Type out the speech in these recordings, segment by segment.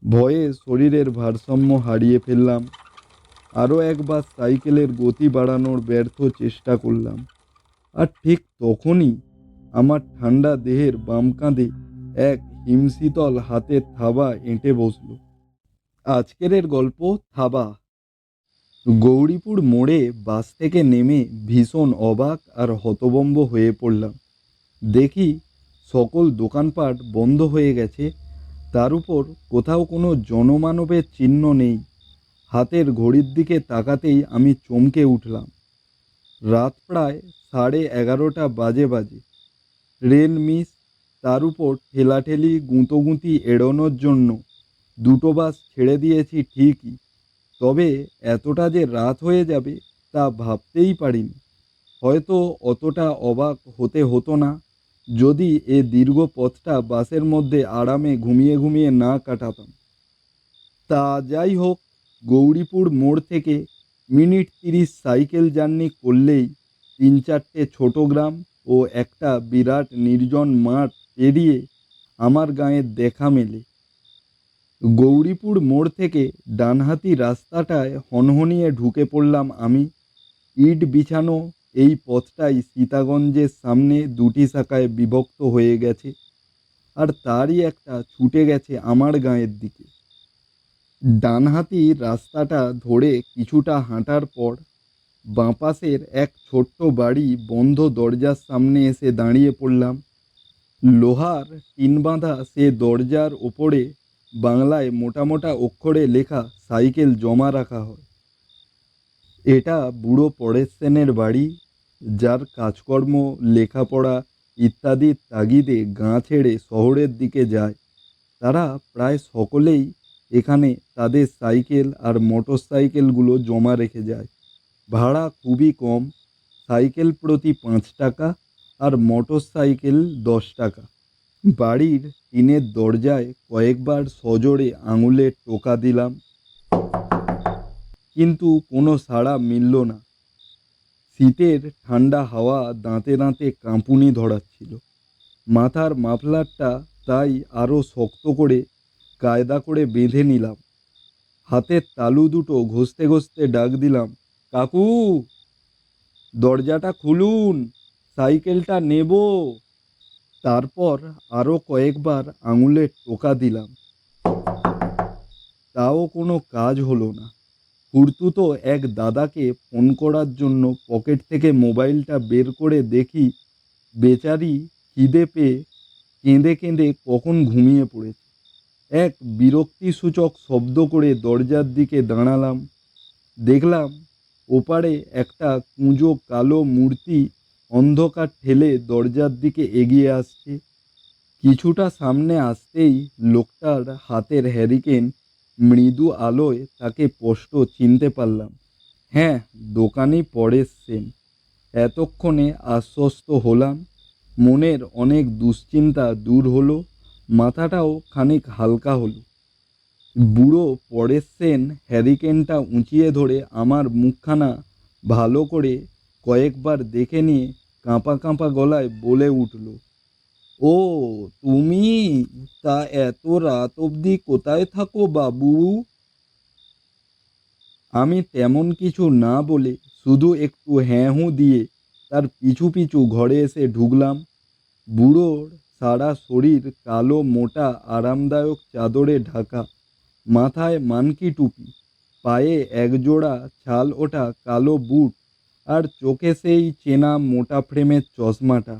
ভয়ে শরীরের ভারসাম্য হারিয়ে ফেললাম। আরও একবার সাইকেলের গতি বাড়ানোর ব্যর্থ চেষ্টা করলাম। আর ঠিক তখনই আমার ঠান্ডা দেহের বাম কাঁধে এক হিমশীতল হাতের থাবা এঁটে বসল। আজকের গল্প থাবা। গৌরীপুর মোড়ে বাস থেকে নেমে ভীষণ অবাক আর হতভম্ব হয়ে পড়লাম। দেখি সকল দোকানপাট বন্ধ হয়ে গেছে, তার উপর কোথাও কোনো জনমানবের চিহ্ন নেই। হাতের ঘড়ির দিকে তাকাতেই আমি চমকে উঠলাম। রাত প্রায় 11:30 বাজে। ট্রেন মিস, তার উপর ঠেলাঠেলি গুঁতোগুঁতি এড়োনোর জন্য দুটো বাস ছেড়ে দিয়েছি ঠিকই, তবে এতটা যে রাত হয়ে যাবে তা ভাবতেই পারিনি। হয়তো অতটা অবাক হতে হতো না যদি এ দীর্ঘ পথটা বাসের মধ্যে আরামে ঘুমিয়ে ঘুমিয়ে না কাটাতাম। তা যাই হোক, গৌরীপুর মোড় থেকে মিনিট 30 সাইকেল জার্নি করলেই 3-4টে ছোট গ্রাম ও একটা বিরাট নির্জন মাঠ পেরিয়ে আমার গাঁয়ের দেখা মেলে। গৌরীপুর মোড় থেকে ডানহাতি রাস্তাটায় হনহনিয়ে ঢুকে পড়লাম আমি। ইট বিছানো এই পথটাই সীতাগঞ্জের সামনে দুটি শাখায় বিভক্ত হয়ে গেছে, আর তারই একটা ছুটে গেছে আমার গাঁয়ের দিকে। ডানহাতি রাস্তাটা ধরে কিছুটা হাঁটার পর বাঁ পাশের এক ছোট্ট বাড়ি বন্ধ দরজার সামনে এসে দাঁড়িয়ে পড়লাম। লোহার টিন বাঁধা সে দরজার ওপরে বাংলায় মোটা মোটা অক্ষরে লেখা সাইকেল জমা রাখা হয়। এটা বুড়ো পরেশ সেনের বাড়ি, যার কাজকর্ম, লেখাপড়া ইত্যাদির তাগিদে গাঁ ছেড়ে শহরের দিকে যায়। তারা প্রায় সকলেই এখানে তাদের সাইকেল আর মোটর সাইকেলগুলো জমা রেখে যায়। ভাড়া খুবই কম, সাইকেল প্রতি 5 টাকা আর মোটর সাইকেল 10 টাকা। বাড়ির টিনের দরজায় কয়েকবার সজোরে আঙুলে টোকা দিলাম, কিন্তু কোনো সাড়া মিলল না। শীতের ঠান্ডা হাওয়া দাঁতে দাঁতে কাঁপুনি ধরাচ্ছিল। মাথার মাফলারটা তাই আরও শক্ত করে কায়দা করে বেঁধে নিলাম। হাতের তালু দুটো ঘষতে ঘষতে ডাক দিলাম, কাকু, দরজাটা খুলুন, সাইকেলটা নেব। তারপর আরও কয়েকবার আঙুলে টোকা দিলাম, তাও কোনো কাজ হলো না। খুড়তুতো এক দাদাকে ফোন করার জন্য পকেট থেকে মোবাইলটা বের করে দেখি বেচারি খিদে পেয়ে কেঁদে কেঁদে কখন ঘুমিয়ে পড়েছে। এক বিরক্তিসূচক শব্দ করে দরজার দিকে দাঁড়ালাম। দেখলাম ওপারে একটা কুঁজো কালো মূর্তি অন্ধকার ঠেলে দরজার দিকে এগিয়ে আসছে। কিছুটা সামনে আসতেই লোকটার হাতের হ্যারিকেন মৃদু আলোয় তাকে স্পষ্ট চিনতে পারলাম। হ্যাঁ, দোকানি পরেশ সেন। এতক্ষণে আশ্বস্ত হলাম। মনের অনেক দুশ্চিন্তা দূর হলো, মাথাটাও খানিক হালকা হলো। বুড়ো পরেশ সেন হ্যারিকেনটা উঁচিয়ে ধরে আমার মুখখানা ভালো করে কয়েকবার দেখে নিয়ে কাঁপা কাঁপা গলায় বলে উঠল, ও তুমি, তা এত রাত অবধি কোথায় থাকো বাবু? আমি তেমন কিছু না বলে শুধু একটু হ্যাঁ হুঁ দিয়ে তার পিছু পিছু ঘরে এসে ঢুকলাম। বুড়োর সারা শরীর কালো মোটা আরামদায়ক চাদরে ঢাকা, মাথায় মানকি টুপি, পায়ে একজোড়া ছাল ওঠা কালো বুট, আর চোখে সেই চেনা মোটা ফ্রেমের চশমাটা।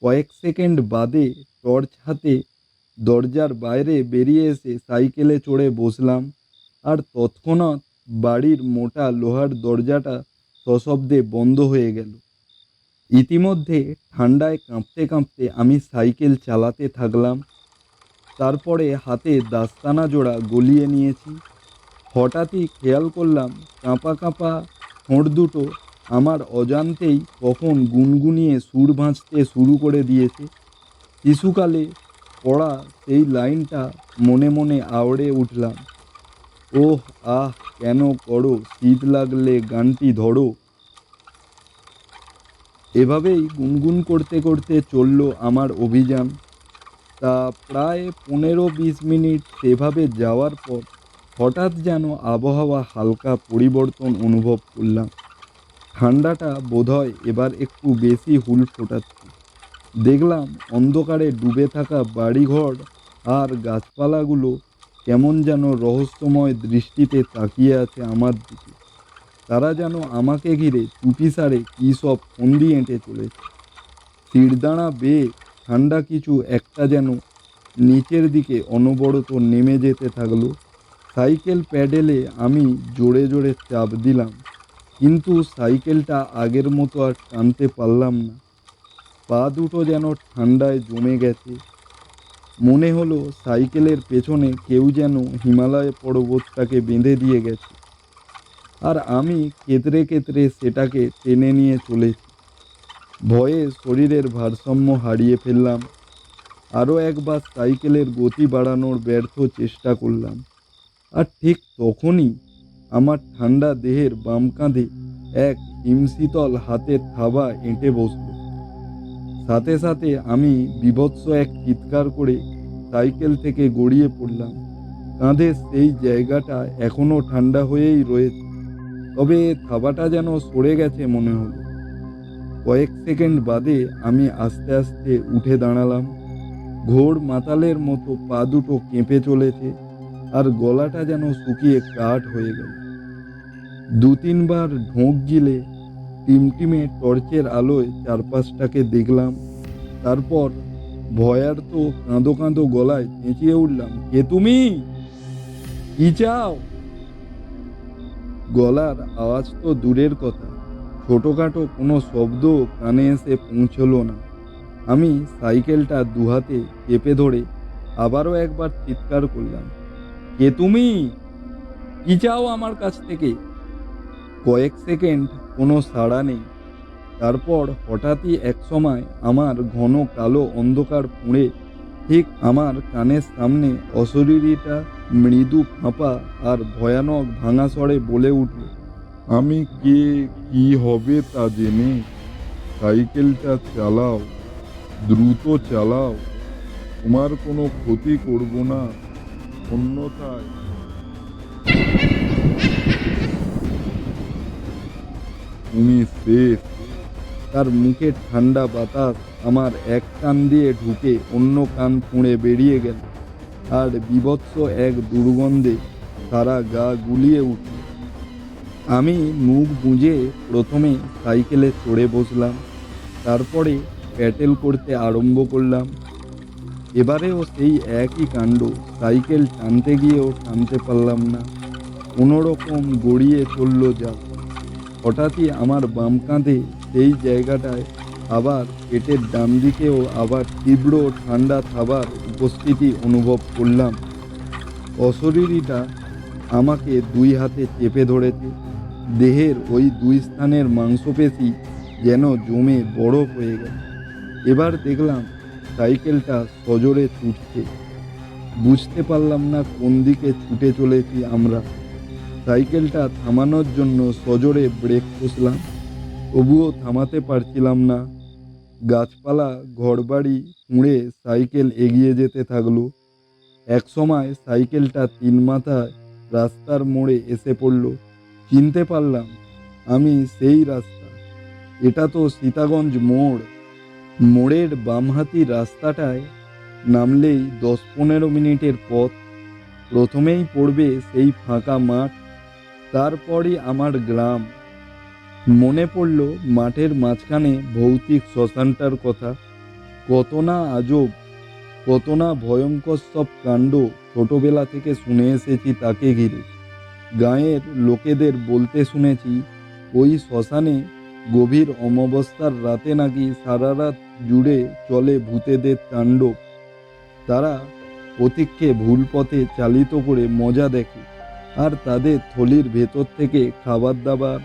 কয়েক সেকেন্ড বাদে টর্চ হাতে দরজার বাইরে বেরিয়ে এসে সাইকেলে চড়ে বসলাম, আর তৎক্ষণাৎ বাড়ির মোটা লোহার দরজাটা সশব্দে বন্ধ হয়ে গেল। ইতিমধ্যে ঠান্ডায় কাঁপতে কাঁপতে আমি সাইকেল চালাতে থাকলাম। তারপরে হাতে দাস্তানা জোড়া গলিয়ে নিয়েছি। হঠাৎই খেয়াল করলাম কাঁপা কাঁপা ঠোঁট দুটো আমার অজান্তেই কখন গুনগুনিয়ে সুর ভাঁজতে শুরু করে দিয়েছে। শিশুকালে পড়া সেই লাইনটা মনে মনে আওড়ে উঠলাম, ওহ আহ কেন করো শীত লাগলে গানটি ধরো। এভাবেই গুনগুন করতে করতে চলল আমার অভিযান। তা প্রায় 15-20 মিনিট সেভাবে যাওয়ার পর হঠাৎ যেন আবহাওয়া হালকা পরিবর্তন অনুভব করলাম। ঠান্ডাটা বোধহয় এবার একটু বেশি হুল ফোটাচ্ছে। দেখলাম অন্ধকারে ডুবে থাকা বাড়িঘর আর গাছপালাগুলো কেমন যেন রহস্যময় দৃষ্টিতে তাকিয়ে আছে আমার দিকে। তারা যেন আমাকে ঘিরে চুপিসারে কী সব ফন্দি এঁটে চলেছে। শিরদাঁড়া বেয়ে ঠান্ডা কিছু একটা যেন নিচের দিকে অনবরত নেমে যেতে থাকলো। সাইকেল প্যাডেলে আমি জোরে জোরে চাপ দিলাম, কিন্তু সাইকেলটা আগের মতো আর টানতে পারলাম না। পা দুটো যেন ঠান্ডায় জমে গেছে। মনে হলো সাইকেলের পেছনে কেউ যেন হিমালয় পর্বতটাকে বেঁধে দিয়ে গেছে, আর আমি কেতরে কেতরে সেটাকে টেনে নিয়ে চলেছি। ভয়ে শরীরের ভারসাম্য হারিয়ে ফেললাম। আরও একবার সাইকেলের গতি বাড়ানোর ব্যর্থ চেষ্টা করলাম, আর ঠিক তখনই আমার ঠান্ডা দেহের বাম কাঁধে এক হিমশীতল হাতের থাবা এঁটে বসল। সাথে সাথে আমি বীভৎস এক চিৎকার করে সাইকেল থেকে গড়িয়ে পড়লাম। কাঁধের সেই জায়গাটা এখনও ঠান্ডা হয়েই রয়েছে, তবে থাবাটা যেন সরে গেছে মনে হলো। কয়েক সেকেন্ড বাদে আমি আস্তে আস্তে উঠে দাঁড়ালাম। ঘোর মাতালের মতো পা দুটো কেঁপে চলেছে, আর গলাটা যেন শুকিয়ে কাঠ হয়ে গেল। 2-3 বার ঢোক গিলে টিমটিমে টর্চের আলোয় চারপাশটাকে দেখলাম। তারপর ভয়ার্ত কাঁদো কাঁদো গলায় চেঁচিয়ে উঠলাম, কে তুমি? কি চাও? গলার আওয়াজ তো দূরের কথা, ছোটোখাটো কোনো শব্দ কানে এসে পৌঁছলো না। আমি সাইকেলটা দুহাতে চেপে ধরে আবারও একবার চিৎকার করলাম, কে তুমি? কি চাও আমার কাছ থেকে? কয়েক সেকেন্ড কোনো সাড়া নেই। তারপর হঠাৎই একসময় আমার ঘন কালো অন্ধকার ফুঁড়ে ঠিক আমার কানের সামনে অশরীরীটা মৃদু ফাঁপা আর ভয়ানক ভাঙা স্বরে বলে উঠল, আমি কে, কি হবে তা জেনে সাইকেলটা চালাও, দ্রুত চালাও, তোমার কোনো ক্ষতি করব না, অন্যথায় তুমি শেষ। তার মুখে ঠান্ডা বাতাস আমার এক কান দিয়ে ঢুকে অন্য কান ফুঁড়ে বেরিয়ে গেল, আর বীভৎস এক দুর্গন্ধে সারা গা গুলিয়ে উঠল। আমি মুখ গুঁজে প্রথমে সাইকেলে চড়ে বসলাম, তারপরে প্যাটেল করতে আরম্ভ করলাম। এবারেও সেই একই কাণ্ড, সাইকেল টানতে গিয়েও টানতে পারলাম না। কোনো রকম গড়িয়ে চলল যা। হঠাৎই আমার বাম কাঁধে সেই জায়গাটায় আবার পেটের ডান দিকেও আবার তীব্র ঠান্ডা থাবার উপস্থিতি অনুভব করলাম। অশরীরীটা আমাকে 2 হাতে চেপে ধরেছে। দেহের ওই 2 স্থানের মাংসপেশি যেন জমে বরফ হয়ে গেল। এবার দেখলাম সাইকেলটা সজোরে ছুটছে। বুঝতে পারলাম না কোন দিকে ছুটে চলেছি আমরা। সাইকেলটা থামানোর জন্য সজোরে ব্রেক কষলাম, তবুও থামাতে পারছিলাম না। গাছপালা, ঘরবাড়ি ফুঁড়ে সাইকেল এগিয়ে যেতে থাকলো। একসময় সাইকেলটা 3 মাথায় রাস্তার মোড়ে এসে পড়ল। চিনতে পারলাম আমি সেই রাস্তা। এটা তো সীতাগঞ্জ মোড়। মোড়ের বামহাতি রাস্তাটায় নামলেই 10-15 মিনিটের পথ। প্রথমেই পড়বে সেই ফাঁকা মাঠ, তারপরই আমার গ্রাম। মনে পড়ল মাঠের মাঝখানে ভৌতিক শ্মশানটার কথা। কত না আজব, কত না ভয়ঙ্কর সব কাণ্ড ছোটবেলা থেকে শুনে এসেছি তাকে ঘিরে। গাঁয়ের লোকেদের বলতে শুনেছি ওই শ্মশানে গভীর অমাবস্যার রাতে নাকি সারা রাত জুড়ে চলে ভূতেদের তাণ্ডব। তারা পথিককে ভুল পথে চালিত করে মজা দেখে, আর তাদের থলির ভেতর থেকে খাবার দাবার,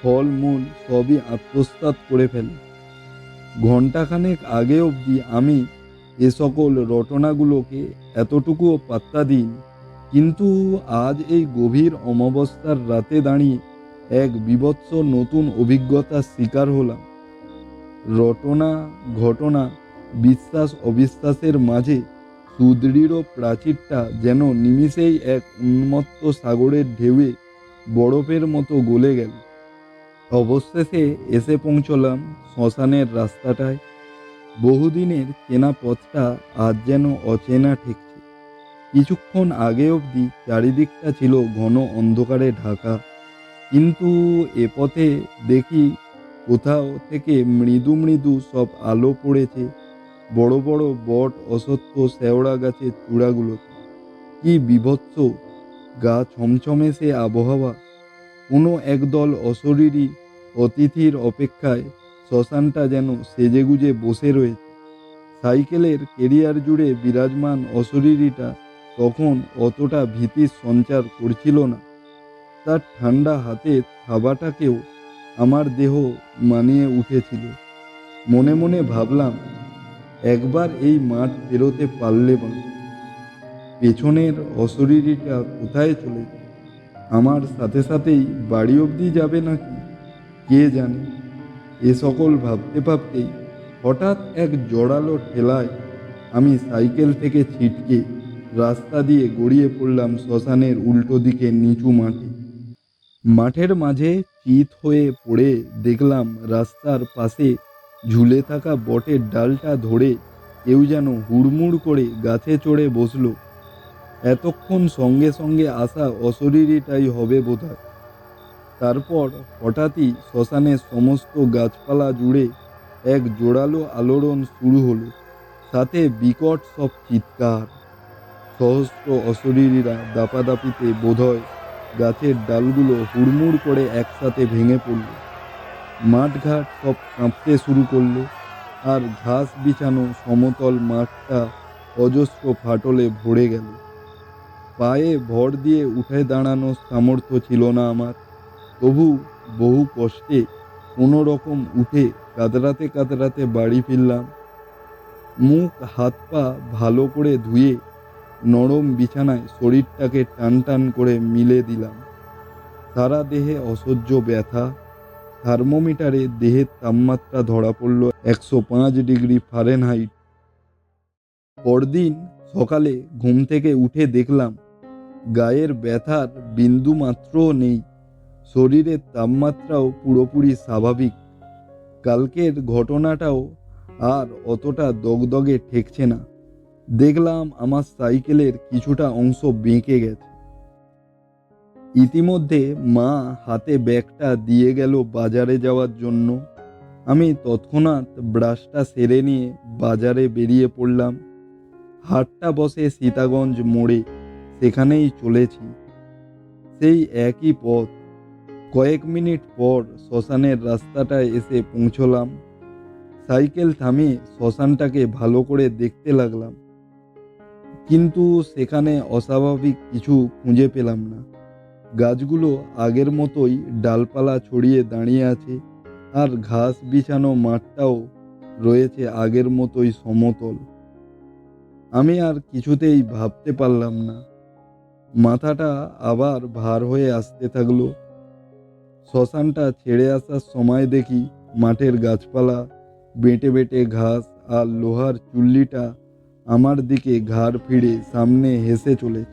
ফলমূল সবই আত্মসাৎ করে ফেলে। ঘণ্টাখানেক আগে অবধি আমি এ সকল রটনাগুলোকে এতটুকুও পাত্তা দিইনি, কিন্তু আজ এই গভীর অমাবস্যার রাতে দাঁড়িয়ে এক বীভৎস নতুন অভিজ্ঞতার শিকার হলাম। রটনা, ঘটনা, বিশ্বাস অবিশ্বাসের মাঝে সুদৃঢ় প্রাচীরটা যেন নিমিষেই এক উন্মত্ত সাগরের ঢেউয়ে বরফের মতো গলে গেল। অবশেষে এসে পৌঁছলাম শ্মশানের রাস্তাটায়। বহুদিনের চেনা পথটা আজ যেন অচেনা ঠেকছে। কিছুক্ষণ আগে অবধি চারিদিকটা ছিল ঘন অন্ধকারে ঢাকা, কিন্তু এ পথে দেখি কোথাও থেকে মৃদু মৃদু সব আলো পড়েছে বড় বড় বট, অসত্য, শেওড়া গাছের চূড়াগুলোতে। কি বীভৎস গা ছমছমে সে আবহাওয়া! কোনো একদল অশরীরী অতিথির অপেক্ষায় শ্মশানটা যেন সেজেগুজে বসে রয়েছে। সাইকেলের কেরিয়ার জুড়ে বিরাজমান অশরীরীটা তখন অতটা ভীতির সঞ্চার করছিল না। তার ঠান্ডা হাতের থাবাটাকেও আমার দেহ মানিয়ে উঠেছিল। মনে মনে ভাবলাম, একবার এই মাঠ পেরোতে পারলে বা পেছনের অশরীরীটা কোথায় চলে যায়? আমার সাথে সাথেই বাড়ি অবধি যাবে নাকি কে জানে। এ সকল ভাবতে ভাবতেই হঠাৎ এক জোরালো ঠেলায় আমি সাইকেল থেকে ছিটকে রাস্তা দিয়ে গড়িয়ে পড়লাম শ্মশানের উল্টো দিকে নিচু মাঠে। মাঠের মাঝে চিত হয়ে পড়ে দেখলাম রাস্তার পাশে ঝুলে থাকা বটের ডালটা ধরে কেউ যেন হুড়মুড় করে গাছে চড়ে বসলো। এতক্ষণ সঙ্গে সঙ্গে আসা অশরীরীটাই হবে বোধহয়। তারপর হঠাৎই শ্মশানের সমস্ত গাছপালা জুড়ে এক জোরালো আলোড়ন শুরু হলো, সাথে বিকট সব চিৎকার। সহস্র অশরীরীরা দাপাদাপিতে বোধহয় গাছের ডালগুলো হুড়মুড় করে একসাথে ভেঙে পড়ল। মাঠঘাট সব কাঁপতে শুরু করলো, আর ঘাস বিছানো সমতল মাঠটা অজস্র ফাটলে ভরে গেল। পায়ে ভর দিয়ে উঠে দাঁড়ানোর সামর্থ্য ছিল না আমার, তবু বহু কষ্টে কোনো রকম উঠে কাতরাতে কাতরাতে বাড়ি ফিরলাম। মুখ হাত পা ভালো করে ধুয়ে নরম বিছানায় শরীরটাকে টান টান করে মিলে দিলাম। সারা দেহে অসহ্য ব্যথা। থার্মোমিটারে দেহের তাপমাত্রা ধরা পড়ল 105 ডিগ্রি ফারেনহাইট। পরদিন সকালে ঘুম থেকে উঠে দেখলাম গায়ের ব্যথার বিন্দু মাত্রও নেই, শরীরের তাপমাত্রাও পুরোপুরি স্বাভাবিক। কালকের ঘটনাটাও আর অতটা দগদগে ঠেকছে না। দেখলাম আমার সাইকেলের কিছুটা অংশ বেঁকে গেছে। ইতিমধ্যে মা হাতে ব্যাগটা দিয়ে গেল বাজারে যাওয়ার জন্য। আমি তৎক্ষণাৎ ব্রাশটা সেরে নিয়ে বাজারে বেরিয়ে পড়লাম। হাটটা বসে সীতাগঞ্জ মোড়ে, সেখানেই চলেছি। সেই একই পথ। কয়েক মিনিট পর শ্মশানের রাস্তাটায় এসে পৌঁছলাম। সাইকেল থামিয়ে শ্মশানটাকে ভালো করে দেখতে লাগলাম, কিন্তু সেখানে অস্বাভাবিক কিছু খুঁজে পেলাম না। গাছগুলো আগের মতোই ডালপালা ছড়িয়ে দাঁড়িয়ে আছে, আর ঘাস বিছানো মাঠটাও রয়েছে আগের মতোই সমতল। আমি আর কিছুতেই ভাবতে পারলাম না। মাথাটা আবার ভার হয়ে আসতে থাকলো। শ্মশানটা ছেড়ে আসার সময় দেখি মাঠের গাছপালা, বেঁটে বেঁটে ঘাস আর লোহার চুল্লিটা আমার দিকে ঘাড় ফিরে সামনে হেসে চলেছে।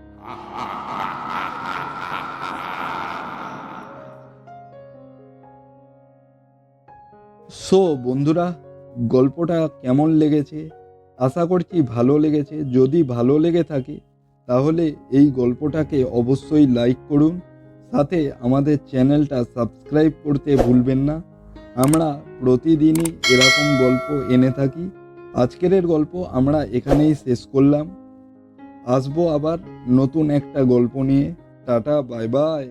বন্ধুরা, গল্পটা কেমন লেগেছে? আশা করছি ভালো লেগেছে। যদি ভালো লেগে থাকে তাহলে এই গল্পটাকে অবশ্যই লাইক করুন, সাথে আমাদের চ্যানেলটা সাবস্ক্রাইব করতে ভুলবেন না। আমরা প্রতিদিনই এরকম গল্প এনে থাকি। আজকের গল্প আমরা এখানেই শেষ করলাম। আসবো আবার নতুন একটা গল্প নিয়ে। Tata, bye bye.